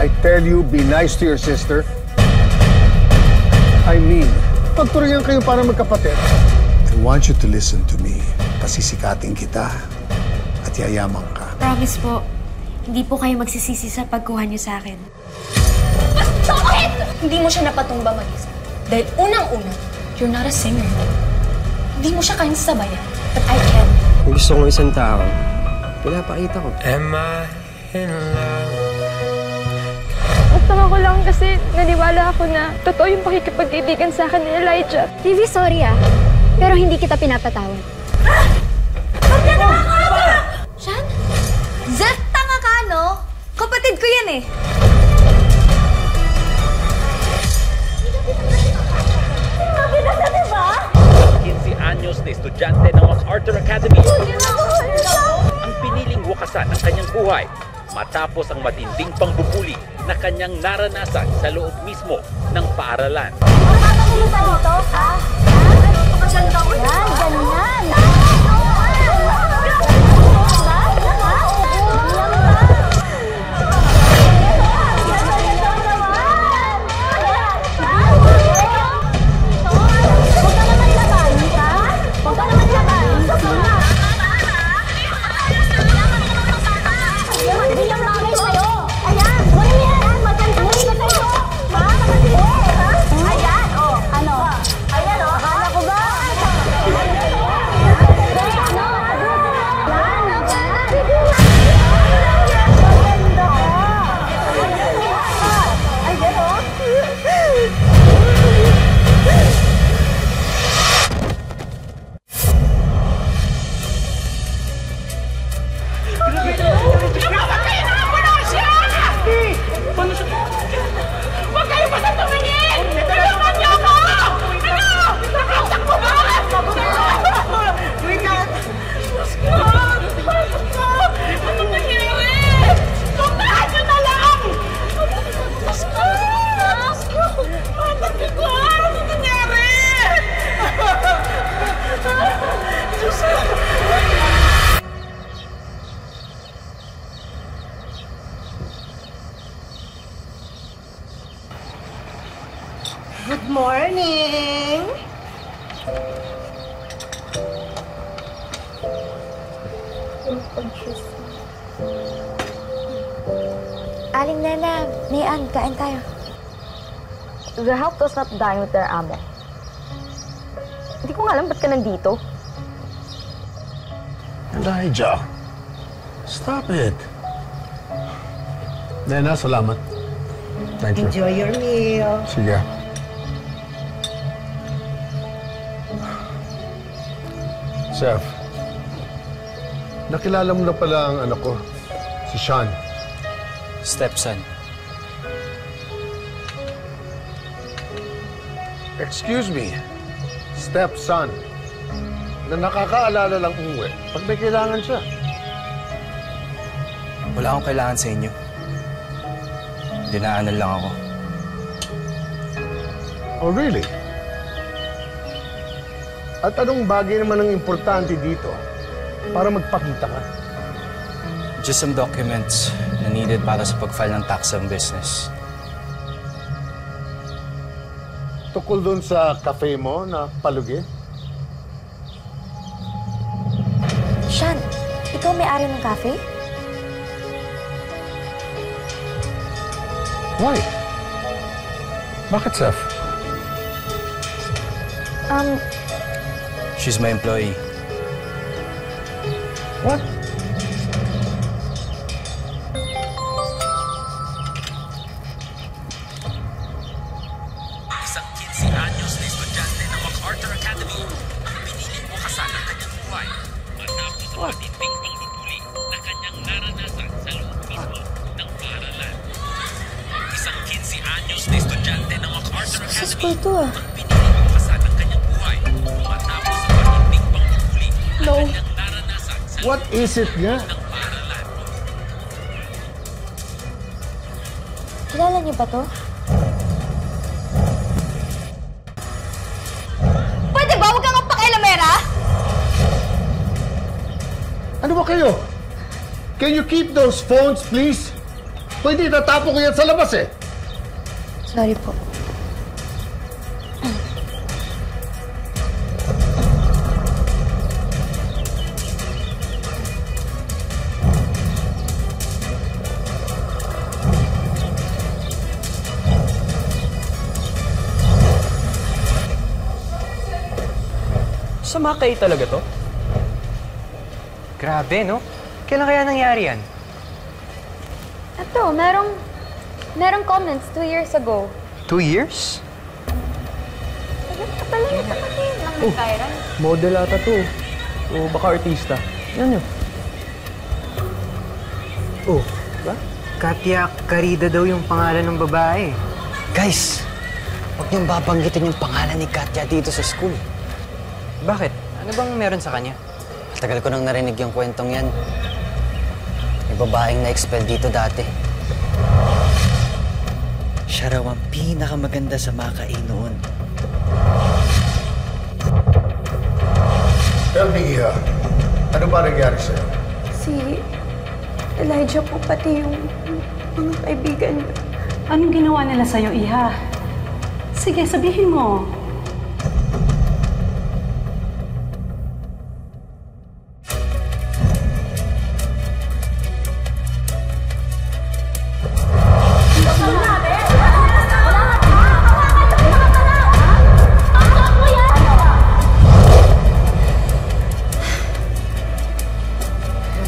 I tell you, be nice to your sister. I mean, pagturihan kayo para magkapatid. I want you to listen to me. Pasisikatin kita at yayaman ka. Promise po, hindi po kayo magsisisi sa pagkuha niyo sa akin. Bakit? Hindi mo siya napatumba mag-isa. Dahil unang-una, you're not a singer. Hindi mo siya kayang sabayan. But I can. Kung gusto ko isang tao, pinapakita ko. Am I in love? Nagtaka ko lang kasi naniwala ako na totoo yung pakikipag-ibigan sa akin ni Elijah. TV, sorry pero hindi kita pinapatawad. Ba't ka nakakata? Sean? Zef, tanga ka, no? Kapatid ko yan eh. Nakita na, diba? 15 anyos na estudyante ng MacArthur Academy. Ang piniling wakasan ng kanyang buhay matapos ang matinding pangbubuli na kanyang naranasan sa loob mismo ng paaralan. Makakatulong pa dito, ha? Yan, ganyan. Good morning! Aling Nena, Mian, kain tayo. The help does not dine with their amo. Hindi ko nga alam ba't ka nandito. Elijah, stop it. Nena, salamat. Thank you. Enjoy your meal. Sige. Chef, nakilala mo na pala ang anak ko, si Sean. Stepson. Excuse me, stepson, na nakakaalala lang umuwi pag may kailangan siya. Wala akong kailangan sa inyo. Dinaanan lang ako. Oh, really? At anong bagay naman ang importante dito para magpakita ka? Just some documents na needed para sa pag-file ng tax ng business. Tukol doon sa cafe mo na palugi? Sean, ikaw may-ari ng cafe? Why? Bakit, Seth? She's my employee. What? Isang 15 anyos na estudyante ng MacArthur Academy ang piniling wakasan ng kanyang buhay matapos ang matinding pangbubuli na kanyang naranasan sa loob mismo ng paaralan. Isang 15 anyos na estudyante ng MacArthur Academy ang piniling wakasan ng kanyang buhay matapos ang matinding pangbubuli na kanyang naranasan sa loob What is it nga? ng paaralan. Kilala niyo ba to? Pwede ba? Huwag kang magpakialamera! Ano ba kayo? Can you keep those phones, please? Kung hindi, natapon ko yan sa labas eh. Sorry po. Sumakay talaga to? Grabe, no? Kailan kaya nangyari yan? Ito, merong comments 2 years ago. 2 years? Sagot ka pala yung kapatid ng Miss Kyran. Model ata to. O baka artista. Yan yun. Oh, ba? Katya Carida daw yung pangalan ng babae. Guys, huwag niyong babanggitin yung pangalan ni Katya dito sa school. Bakit? Ano bang meron sa kanya? Tagal ko nang narinig yung kwentong yan. May babaeng na-expel dito dati. Siya raw ang pinakamaganda sa Makai noon. Tell me, Iha, ano ba nangyari sa'yo? Si Elijah po, pati yung mga kaibigan niya. Anong ginawa nila sa'yo, Iha? Sige, sabihin mo.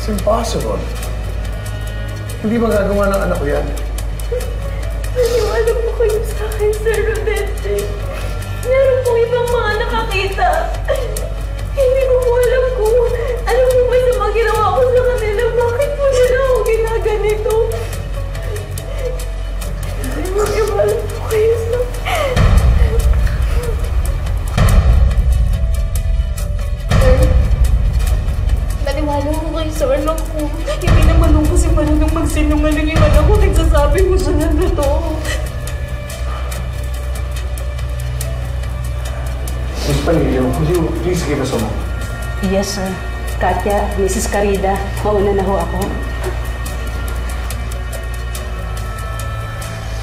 It's impossible. Hindi ba gagawa ng anak ko yan? Maniwala po kayo sa akin, Sir Rodente. Meron pong ibang mga nakakita. Hindi ko po alam kung ano po ba sa mga ginawa ko sa kanila. Bakit po nila ako ginaganito? Maniwala po kayo sa Naniwala ko kayo, sir, lang po. Hindi naman ako kasi malangang magsinungaling yung anak ko. Nagsasabi mo siya ng totoo. Miss Panilio, could you please give us a moment? Yes, sir. Katya, Mrs. Carida, mauna na ho ako.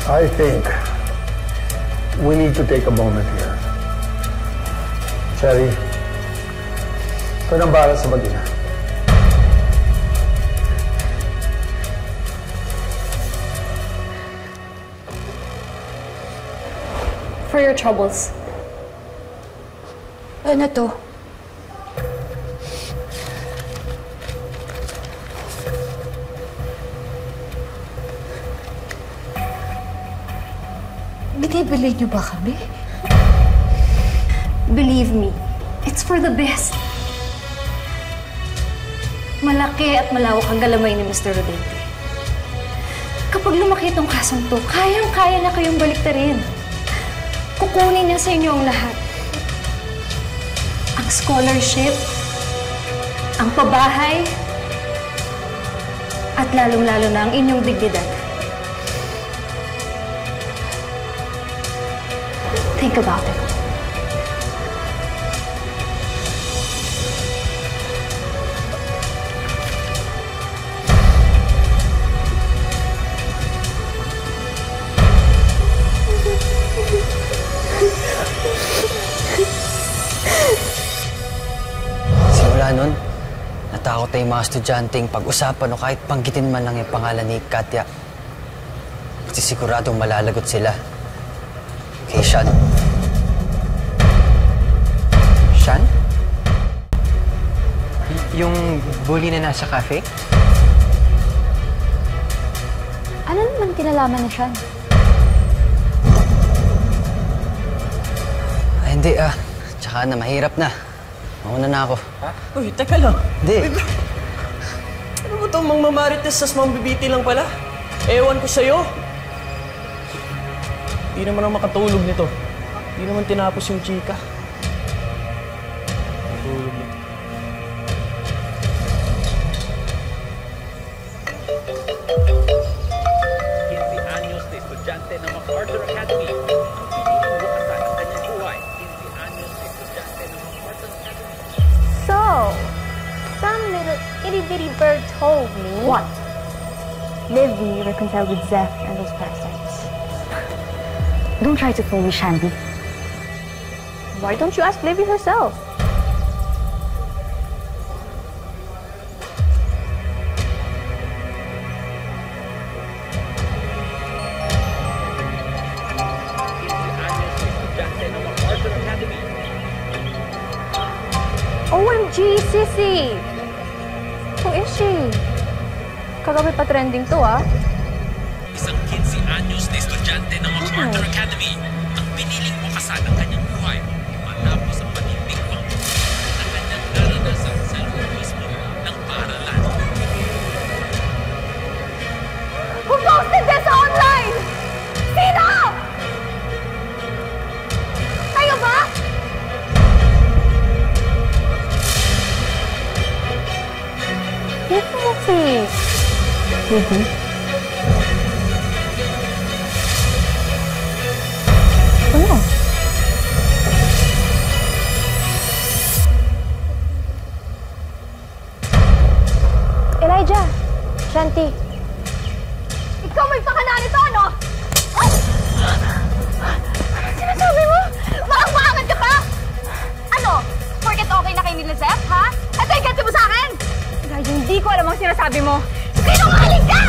I think we need to take a moment here. Cherry, ito nang bahala sa mag-ina. For your troubles. Ano to? Binibili niyo ba kami? Believe me, it's for the best. Malaki at malawak ang galamay ni Mr. Rodente. Kapag lumaki itong kasong to, kayang-kaya na kayong baliktarin. Kukunin niya sa inyo ang lahat. Ang scholarship, ang pabahay, at lalong-lalo na ang inyong dignidad. Think about it. Simula nun, natakot na yung mga estudyanteng pag-usapan o kahit panggitin man lang yung pangalan ni Katya. Kasi siguradong malalagot sila. Kay Sean. Sean? Yung bully na nasa cafe? Ano naman kinalaman ni Sean? Ay, hindi Tsaka na, mahirap na. Mauna na ako. Ha? Uy, teka lang. Hindi. Ano ba itong mga mamarites tas mambibiti lang pala? Ewan ko sa'yo. Hindi naman ako makatulog nito. Hindi naman tinapos yung chika. Matulog nito. Anyos na estudyante ng MacArthur Academy ang piniling bukasan ang kanyang buhay. 15 anyos na estudyante ng MacArthur Academy. So, some little itty-bitty bird told me... What? Livy reconciled with Zeph and those parasites. Don't try to fool me, Shandy. Why don't you ask Livy herself? OMG, Sissy! Who is she? Kagabi pa trending to, ah. Isang 15 anyos na estudyante ng MacArthur Academy ang piniling wakasan ng kanyang buhay matapos ang matinding panggugulo na kanyang naranasan sa loob mismo ng paaralan. Who posted this online? Sino? Kayo ba? Dito mo si... Livy? Ano? Elijah! Shanti! Ikaw may pakana nito, ano? Sinasabi mo? Maang-maangan ka pa? Ano? Porket okay na kay ni Lizette, ha? Ito yung ganti mo sa akin? Elijah, hindi ko alam ang sinasabi mo. Sinungaling ka!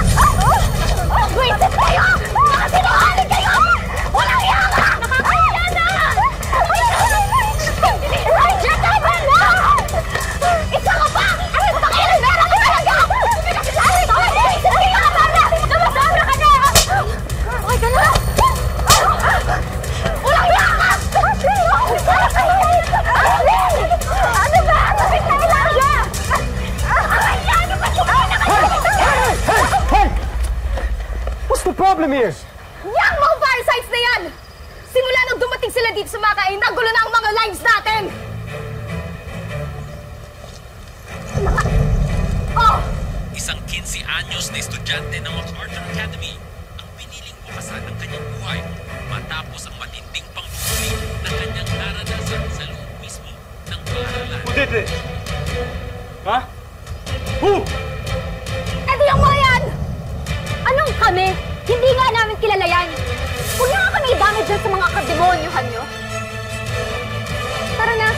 Buwisit kayo! Mga sinungaling kayo! Walang iya ka! Nakakaya na! Elijah, tama na! Isa ka pa! Ano sa kilala ka talaga? Pinasilalit ko! Buwisit kayo ka para! Namasabra ka na! Okay ka na? Walang iya ka! Ano ba? Kapit na Elijah! Ano ba yung Hey! What's the problem here? Yang mga parasites na yan! Simula nang dumating sila dito sa Makaay, nagulo na ang mga lives natin! Oh! Isang 15 anyos na estudyante ng MacArthur Academy ang piniling wakasan ng kanyang buhay matapos ang matinding panggugulo na kanyang naranasan sa loob mismo ng paaralan. Who did this? Huh? Who? Eto yung mga yan! Anong kami? Hindi nga namin kilala yan. Huwag na nga kami idamit dyan sa mga kademonyuhan nyo. Tara na.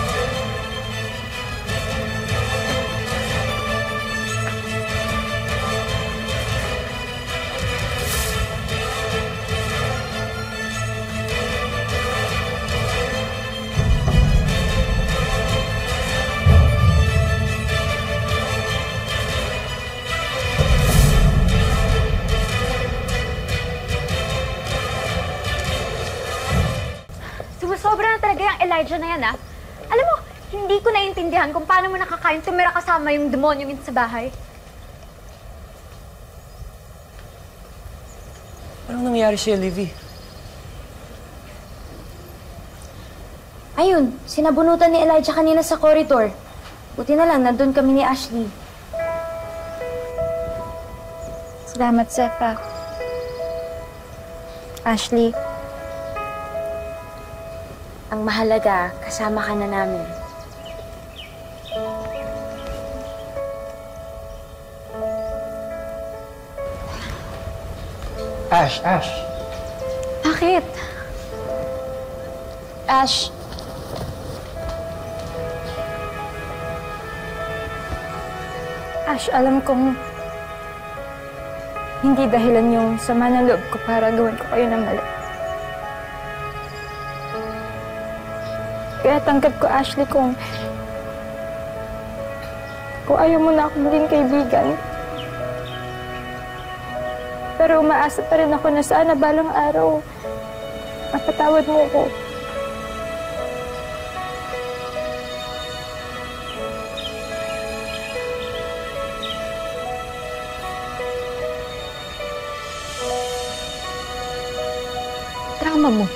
Sobra na talaga yung Elijah na yan, ah. Alam mo, hindi ko naiintindihan kung paano mo nakakain tumira kasama yung demonyo yun sa bahay. Anong nangyari sa'yo, Livy? Ayun, sinabunutan ni Elijah kanina sa corridor. Buti na lang, nandun kami ni Ashley. Salamat, Sefa. Ashley. Ang mahalaga, kasama ka na namin. Ash! Bakit? Ash. Ash, alam kong hindi dahilan yung sama ng loob ko para gawin ko kayo ng mali. Kaya tanggap ko, Ashley, kung ayaw mo na ako maging kaibigan. Pero umaasa pa rin ako na sana balang araw mapatawad mo ko. Trauma mo.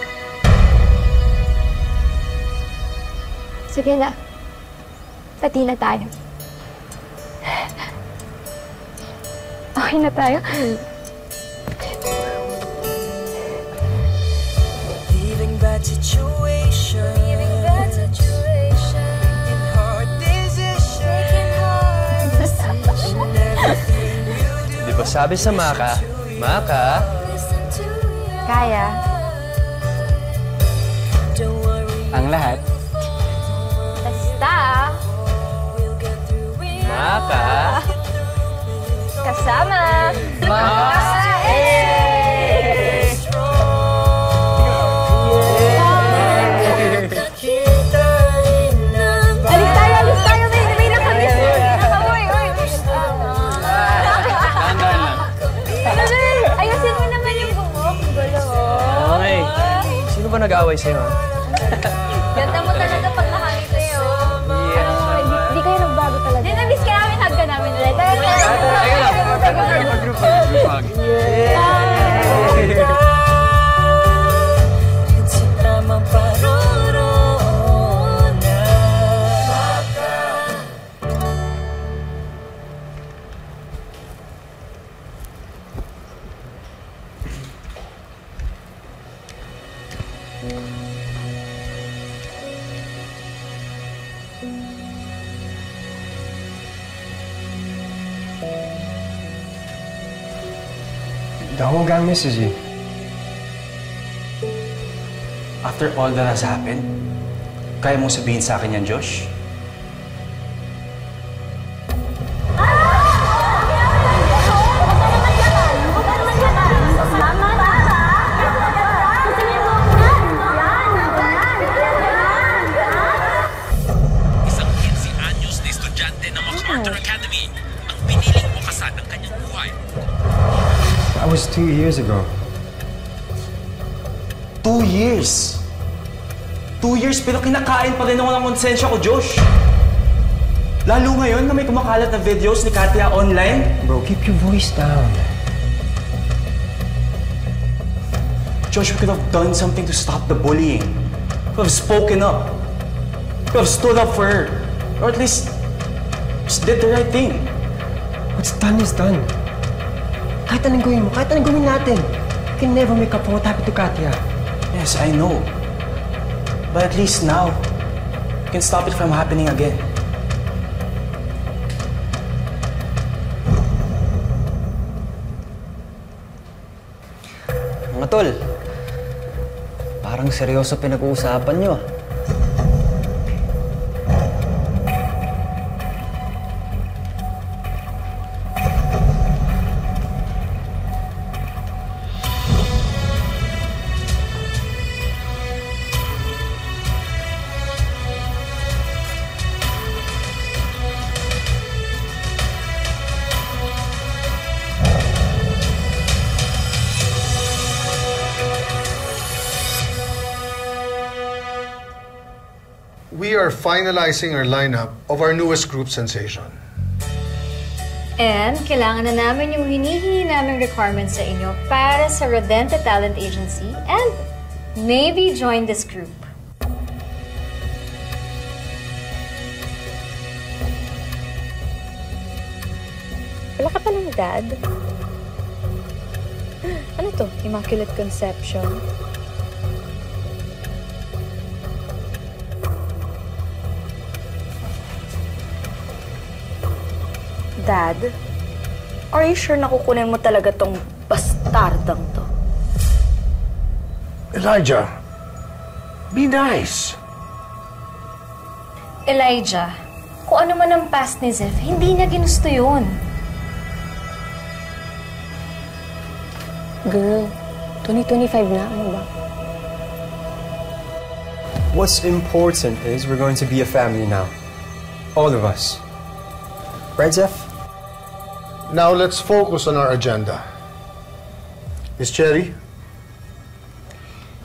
Sige na. Pati na tayo. Okay na tayo? Leaving that situation. Making hard decisions. Making hard decisions. Di ba sabi sa Maka, Maka, Kaya. ang lahat. Basta, Maka, kasama. Maka. Alis tayo, may nakamiss. Ayusin mo naman yung bungok. Gulo. Okay. Sino ba nag-aaway sa'yo, ha? Ganda mo talaga pag nakangiti, oh. Hindi kayo nagbago talaga. Hindi, na-miss ka namin, hug ka namin ulit. The whole gang misses you. After all that has happened, kaya mong sabihin sa akin yan, Josh? Isang 15 anyos na estudyante ng MacArthur Academy ang piniling wakasan ng kanyang buhay. That was 2 years ago. 2 years? 2 years pero kinakain pa rin ako ng konsensya ko, Josh. Lalo ngayon na may kumakalat na videos ni Katya online. Bro, keep your voice down. Josh, we could have done something to stop the bullying. We could have spoken up. We could have stood up for her. Or at least, just did the right thing. What's done is done. Kahit anong gawin mo, kahit anong gawin natin, you can never make up for what happened to Katya. Yes, I know. But at least now, we can stop it from happening again. Mga tol, parang seryoso pinag-uusapan nyo, ah. We are finalizing our lineup of our newest group sensation. And kailangan na namin yung hinihingi naming requirements sa inyo para sa Rodente Talent Agency and maybe join this group. Wala ka pa ng dad? Ano to? Immaculate Conception? Dad? Are you sure na kukunin mo talaga tong bastardang to? Elijah, be nice. Elijah, kung ano man ang past ni Zeph, hindi niya ginusto yun. Girl, 2025 na. Ano ba? What's important is we're going to be a family now. All of us. Right, Zeph? Now let's focus on our agenda. Miss Cherry?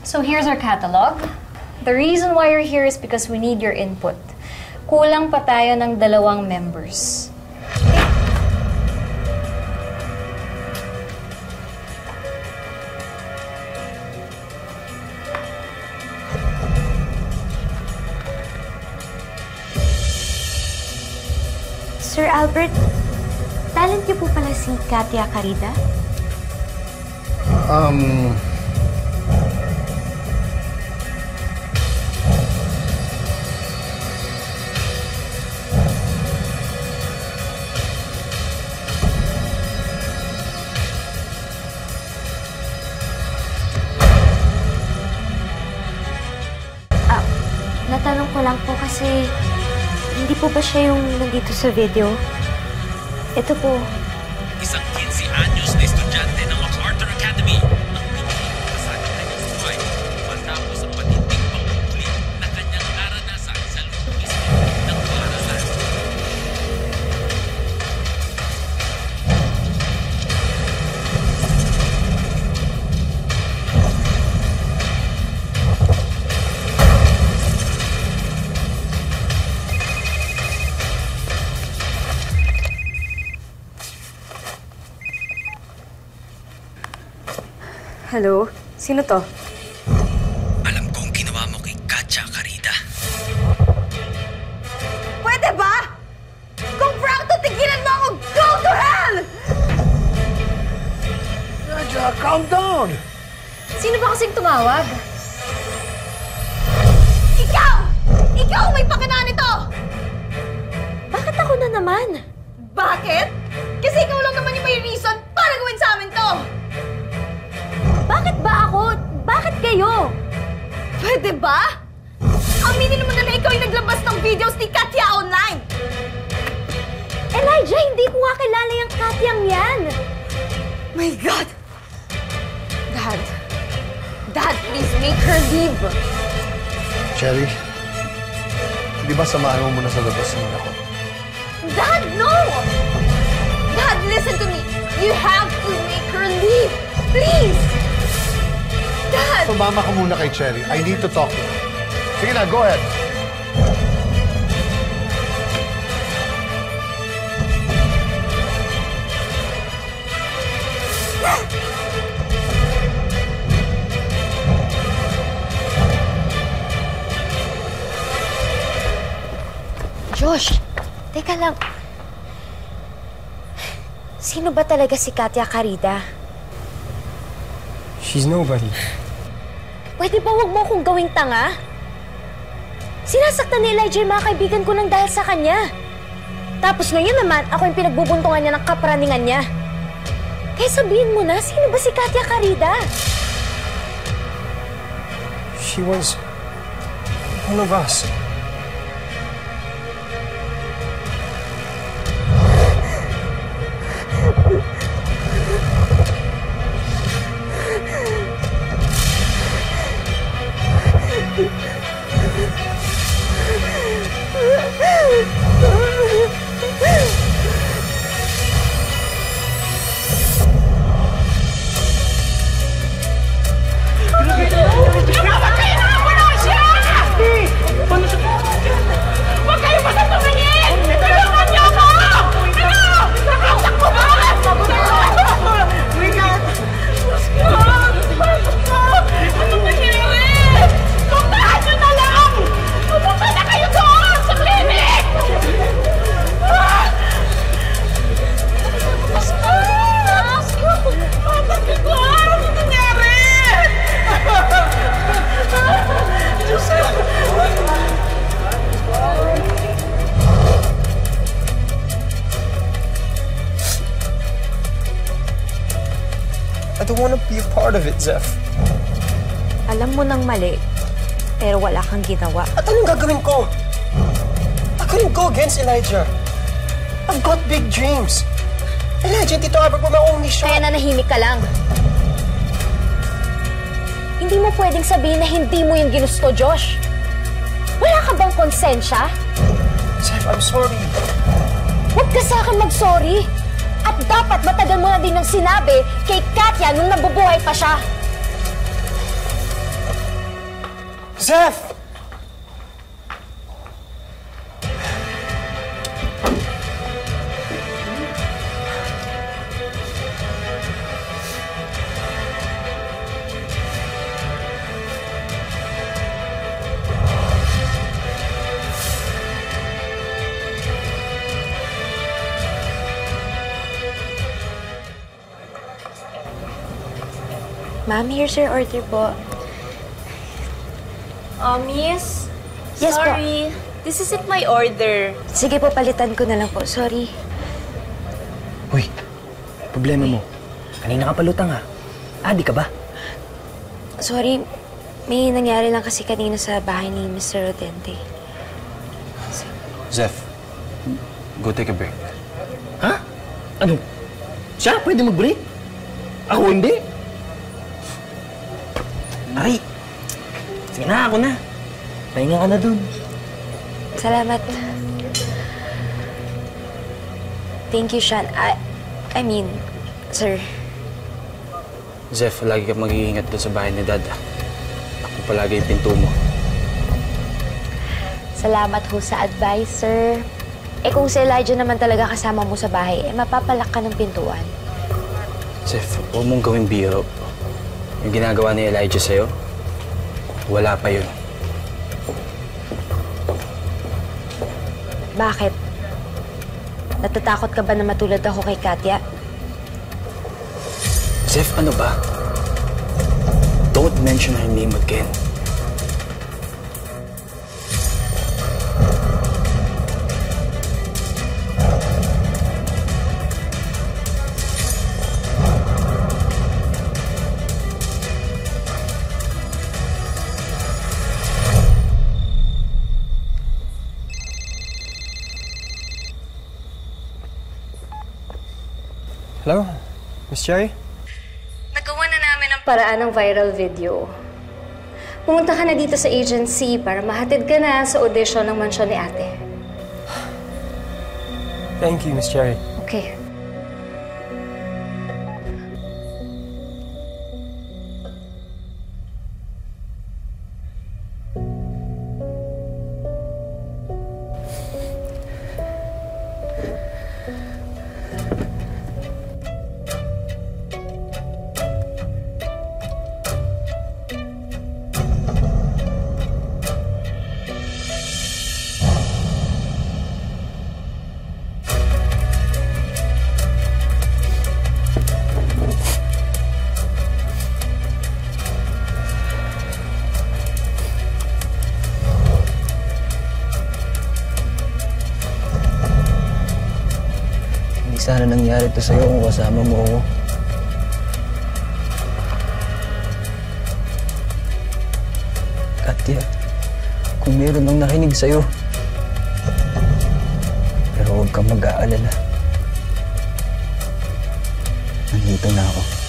So here's our catalog. The reason why you're here is because we need your input. Kulang pa tayo ng 2 members. Sir Albert, talent niyo po pala si Katya Carida? ko lang po kasi hindi po ba siya yung nandito sa video? Ito po. Isang 15 anyos na estudyante ng MacArthur Academy ang piniling kasal ng kanyang buhay matapos ang matinding pangmumuli na kanyang naranasan sa loob mismo ng paaralan. Hello? Sino to? Alam kong ginawa mo kay Katya Carida. Pwede ba? Kung prank to, tigilan mo ako! Go to hell! Katya, calm down! Sino ba kasing tumawag? Ikaw! Ikaw may pakana nito! Bakit ako na naman? Bakit? Kasi ikaw lang naman yung may reason para gawin sa amin to! Bakit ba ako? Bakit kayo? Pwede ba? Aminin mo na ikaw yung naglabas ng videos ni Katya online! Elijah, hindi ko nga kilala yung Katyang yan! My God! Dad, please make her leave! Cherry, di ba samahan mo muna sa labas muna ako? Dad, no! Dad, listen to me! You have to make her leave! Please! Dad! Sumama ka muna kay Cherry. I need to talk to her. Sige na, go ahead. Josh, teka lang. Sino ba talaga si Katya Carida? She's nobody. Pwede ba huwag mo akong gawing tanga? Sinasaktan ni Elijah yung mga kaibigan ko nang dahil sa kanya. Tapos ngayon naman, ako yung pinagbubuntungan niya ng kapraningan niya. Kaya sabihin mo na, sino ba si Katya Carida? She was one of us. I don't want to be a part of it, Zeph. Alam mo nang mali, pero wala kang ginawa. At anong gagawin ko? I couldn't go against Elijah. I've got big dreams. Elijah and Tito Albert were my only shot. Kaya nanahimik ka lang. Hindi mo pwedeng sabihin na hindi mo yung ginusto, Josh. Wala ka bang konsensya? Zeph, I'm sorry. Huwag ka sa akin mag-sorry. At dapat matagal mo na din ng sinabi kay Katya nung nabubuhay pa siya. Zeph! Ma'am, here's your order po. Miss? Yes, sorry. This isn't my order. Sige po, palitan ko na lang po. Sorry. Uy, problema mo. Kanina ka palutang ha. Adi ka ba? Sorry, may nangyari lang kasi kanina sa bahay ni Mr. Rodente. Zeph, go take a break. Ha? Ano? Siya pwede mag-break? Ako hindi? Aray! Sige na, ako na. Pahinga ka na dun. Salamat. Thank you, Sean. I mean, sir. Zeph, lagi ka mag-iingat doon sa bahay ni Dad. Ako palagi yung pinto mo. Salamat ho sa advice, sir. Eh kung si Elijah naman talaga kasama mo sa bahay, eh mapapalak ka ng pintuan. Zeph, huwag mong gawing biro. Yung ginagawa ni Elijah sa'yo, wala pa yun. Bakit? Natatakot ka ba na matulad ako kay Katya? Zeph, ano ba? Don't mention her name again. Hello? Miss Cherry? Nagawa na namin ang paraan ng viral video. Pumunta ka na dito sa agency para mahatid ka na sa audition ng mansyon ni ate. Thank you, Miss Cherry. Okay. Sana nangyari to sa'yo kung kasama mo ako. Katya, kung meron nang nakinig sa'yo, pero huwag kang mag-aalala. Nandito na ako.